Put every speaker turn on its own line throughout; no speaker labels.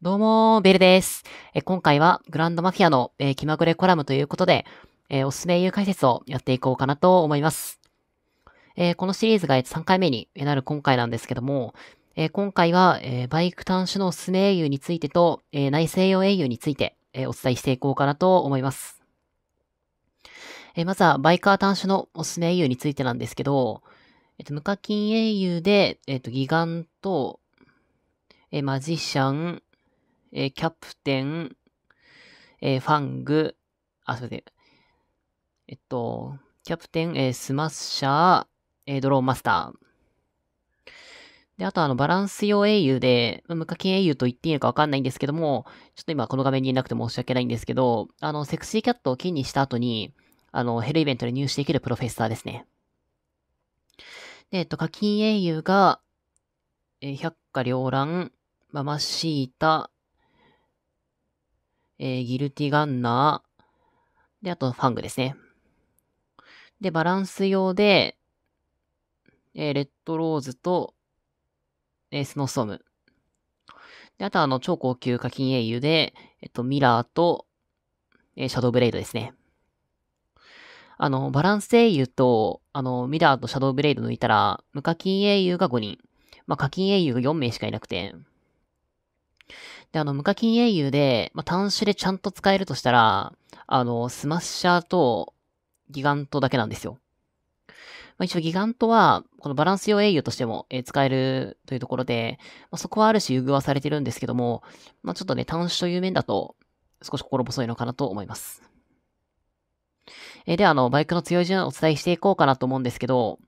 どうもベルです。今回はグランドマフィアの、気まぐれコラムということで、おすすめ英雄解説をやっていこうかなと思います。このシリーズが3回目になる今回なんですけども、今回は、バイク端種のおすすめ英雄についてと、内西洋英雄について、お伝えしていこうかなと思います。まずはバイカー端種のおすすめ英雄についてなんですけど、無課金英雄で、ギガント、マジシャン、キャプテン、ファング、すいません。キャプテン、スマッシャー、ドローンマスター。で、あとバランス用英雄で、無課金英雄と言っていいのかわかんないんですけども、ちょっと今この画面にいなくて申し訳ないんですけど、セクシーキャットを金にした後に、ヘルイベントで入手できるプロフェッサーですね。で、課金英雄が、百花繚乱、ママシータ、ギルティガンナー、で、あとファングですね。で、バランス用で、レッドローズと、スノーストーム。で、あとは超高級課金英雄で、ミラーと、シャドウブレイドですね。バランス英雄と、ミラーとシャドウブレイド抜いたら、無課金英雄が5人。まあ、課金英雄が4名しかいなくて。で、無課金英雄で、まあ、単種でちゃんと使えるとしたら、スマッシャーと、ギガントだけなんですよ。まあ、一応ギガントは、このバランス用英雄としても、使えるというところで、まあ、そこはある種優遇はされてるんですけども、まあ、ちょっとね、単種という面だと、少し心細いのかなと思います。では、バイクの強い順をお伝えしていこうかなと思うんですけど、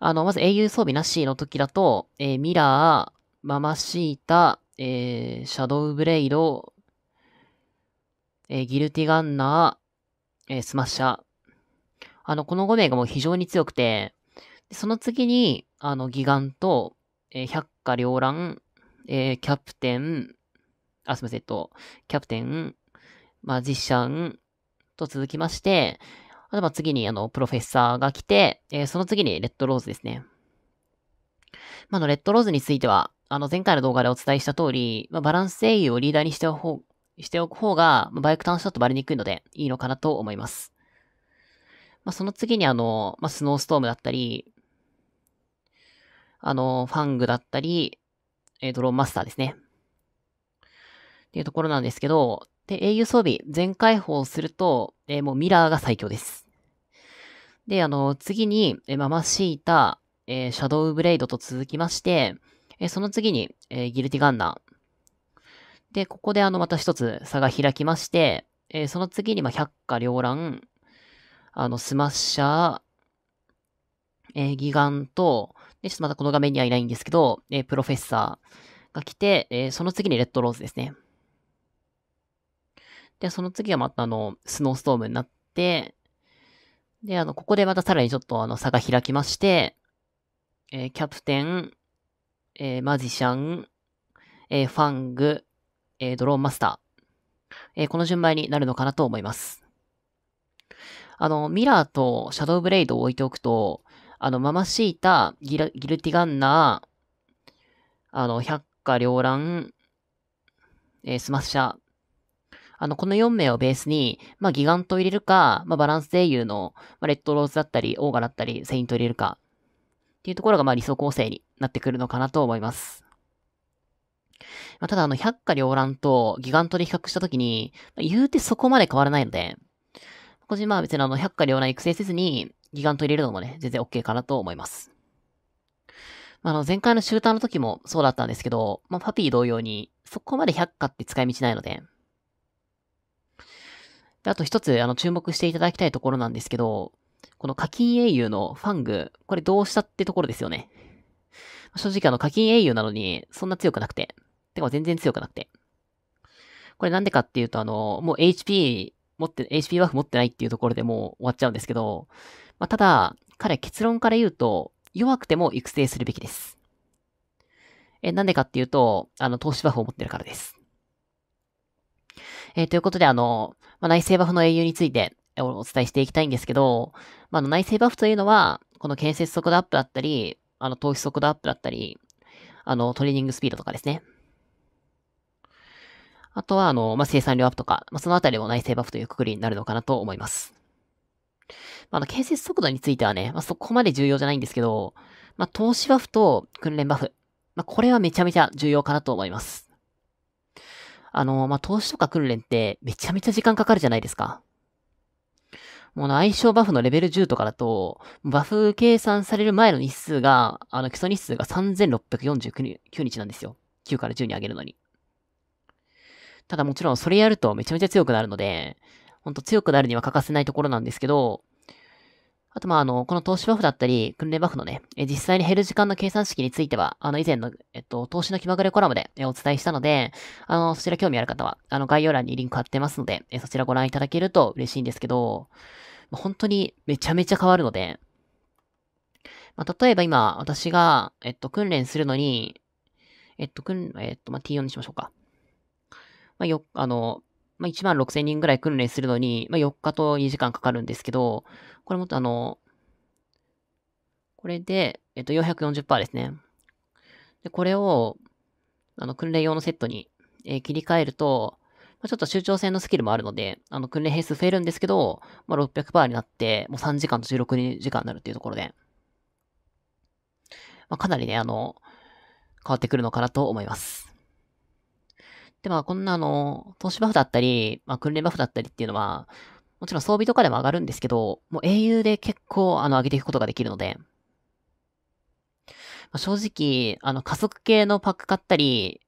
まず英雄装備なしの時だと、ミラー、ママシータ、シャドウブレイド、ギルティガンナー、スマッシャー。この5名がもう非常に強くて、その次に、ギガンと、百花繚乱、キャプテン、すみません、キャプテン、マジシャンと続きまして、あと次にプロフェッサーが来て、その次にレッドローズですね。レッドローズについては、前回の動画でお伝えした通り、バランス英雄をリーダーにしておく方が、バイク端子だとバレにくいので、いいのかなと思います。その次にスノーストームだったり、ファングだったり、ドローンマスターですね。っていうところなんですけど、で、英雄装備全開放すると、もうミラーが最強です。で、次に、ママシータ、シャドウブレイドと続きまして、その次に、ギルティガンナー。で、ここでまた一つ差が開きまして、その次に、百花繚乱、スマッシャー、ギガンと、で、ちょっとまたこの画面にはいないんですけど、プロフェッサーが来て、その次にレッドローズですね。で、その次はまたスノーストームになって、で、ここでまたさらにちょっと差が開きまして、キャプテン、マジシャン、ファング、ドローンマスター。この順番になるのかなと思います。ミラーとシャドウブレイドを置いておくと、ママシータ、ギルティガンナー、百花繚乱、スマッシャー。この4名をベースに、ギガントを入れるか、バランス英雄の、レッドローズだったり、オーガだったり、セイントを入れるか、っていうところが理想構成になってくるのかなと思います。ただ百花繚乱とギガントで比較したときに、言うてそこまで変わらないので、個人別に百花繚乱育成せずに、ギガント入れるのもね、全然 OK かなと思います。前回のシューターの時もそうだったんですけど、パピー同様に、そこまで百花って使い道ないので、で、あと一つ、注目していただきたいところなんですけど、この課金英雄のファング、これどうしたってところですよね。正直課金英雄なのに、そんな強くなくて。てか全然強くなくて。これなんでかっていうともう HP バフ持ってないっていうところでもう終わっちゃうんですけど、ただ、彼結論から言うと、弱くても育成するべきです。なんでかっていうと、投資バフを持ってるからです。ということで内政バフの英雄についてお伝えしていきたいんですけど、内政バフというのは、この建設速度アップだったり、投資速度アップだったり、トレーニングスピードとかですね。あとは、生産量アップとか、そのあたりも内製バフという括りになるのかなと思います。建設速度についてはね、そこまで重要じゃないんですけど、投資バフと訓練バフ。これはめちゃめちゃ重要かなと思います。投資とか訓練ってめちゃめちゃ時間かかるじゃないですか。もう相性バフのレベル10とかだと、バフ計算される前の日数が、基礎日数が3649日なんですよ。9から10に上げるのに。ただもちろんそれやるとめちゃめちゃ強くなるので、ほんと強くなるには欠かせないところなんですけど、あとこの投資バフだったり、訓練バフのね、実際に減る時間の計算式については、以前の、投資の気まぐれコラムで、お伝えしたので、そちら興味ある方は、概要欄にリンク貼ってますので、そちらご覧いただけると嬉しいんですけど、本当にめちゃめちゃ変わるので、例えば今、私が、訓練するのに、T4 にしましょうか。1万6000人ぐらい訓練するのに、4日と2時間かかるんですけど、これもっとこれで、440%ですね。で、これを、訓練用のセットに、切り替えると、ちょっと周長戦のスキルもあるので、訓練兵数増えるんですけど、600%になって、もう3時間と16時間になるっていうところで、かなりね、変わってくるのかなと思います。で、こんな投資バフだったり、訓練バフだったりっていうのは、もちろん装備とかでも上がるんですけど、もう英雄で結構上げていくことができるので、正直、加速系のパック買ったり、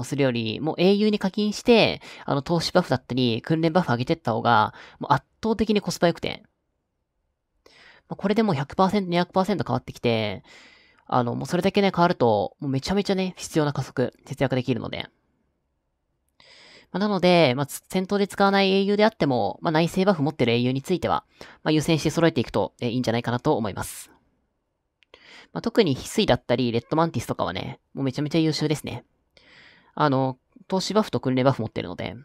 するより、もう英雄に課金して、投資バフだったり、訓練バフ上げてった方が、もう圧倒的にコスパ良くて、これでもう 100%、200% 変わってきて、もうそれだけね、変わると、もうめちゃめちゃね、必要な加速、節約できるので。なので、戦闘で使わない英雄であっても、内製バフ持ってる英雄については、優先して揃えていくと、いいんじゃないかなと思います。特に翡翠だったり、レッドマンティスとかはね、もうめちゃめちゃ優秀ですね。投資バフと訓練バフ持ってるので。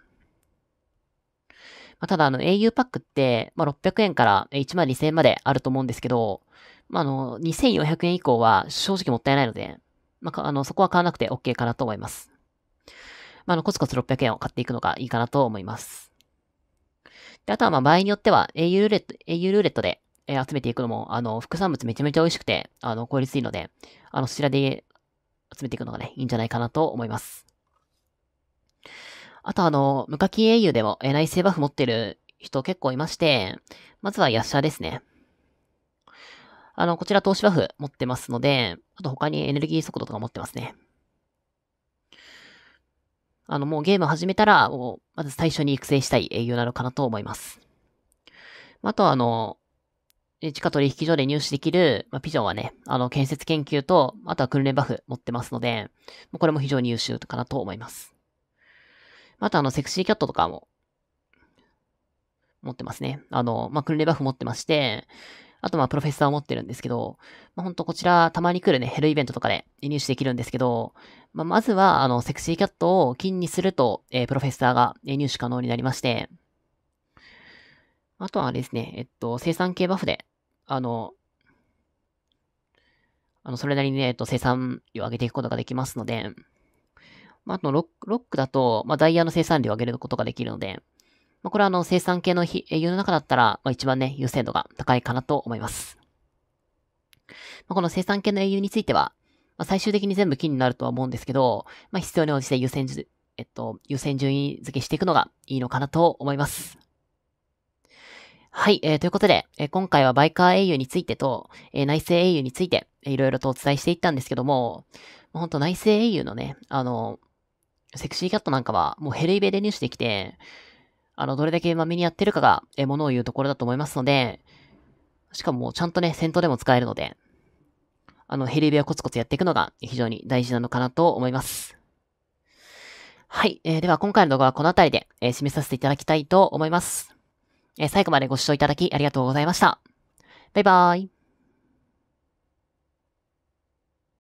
ただ英雄パックって、600円から12000円まであると思うんですけど、2400円以降は正直もったいないので、そこは買わなくて OK かなと思います。コツコツ600円を買っていくのがいいかなと思います。で、あとは場合によっては、英雄ルーレットで、集めていくのも、副産物めちゃめちゃ美味しくて、効率いいので、そちらで集めていくのがね、いいんじゃないかなと思います。あと無課金英雄でも、内製バフ持ってる人結構いまして、まずはヤッシャーですね。こちら投資バフ持ってますので、あと他にエネルギー速度とか持ってますね。もうゲーム始めたら、まず最初に育成したい英雄なのかなと思います。あとは地下取引所で入手できる、ピジョンはね、建設研究と、あとは訓練バフ持ってますので、これも非常に優秀かなと思います。あとセクシーキャットとかも、持ってますね。訓練バフ持ってまして、あとプロフェッサーを持ってるんですけど、ほんとこちらたまに来るね、ヘルイベントとかで入手できるんですけど、まずはセクシーキャットを金にすると、プロフェッサーが入手可能になりまして、あとはですね、生産系バフで、それなりにね、生産量を上げていくことができますので、あとロックだと、ダイヤの生産量を上げることができるので、これは生産系の英雄の中だったら、一番ね、優先度が高いかなと思います。この生産系の英雄については、最終的に全部金になるとは思うんですけど、必要に応じて優先順位付けしていくのがいいのかなと思います。はい、ということで、今回はバイカー英雄についてと、内製英雄について、いろいろとお伝えしていったんですけども、ほんと内製英雄のね、セクシーキャットなんかは、もうヘルイベで入手できて、どれだけまめにやってるかが、ものを言うところだと思いますので、しかもちゃんとね、戦闘でも使えるので、ヘルイベをコツコツやっていくのが非常に大事なのかなと思います。はい、では今回の動画はこの辺りで、締めさせていただきたいと思います。最後までご視聴いただきありがとうございました。バイバーイ。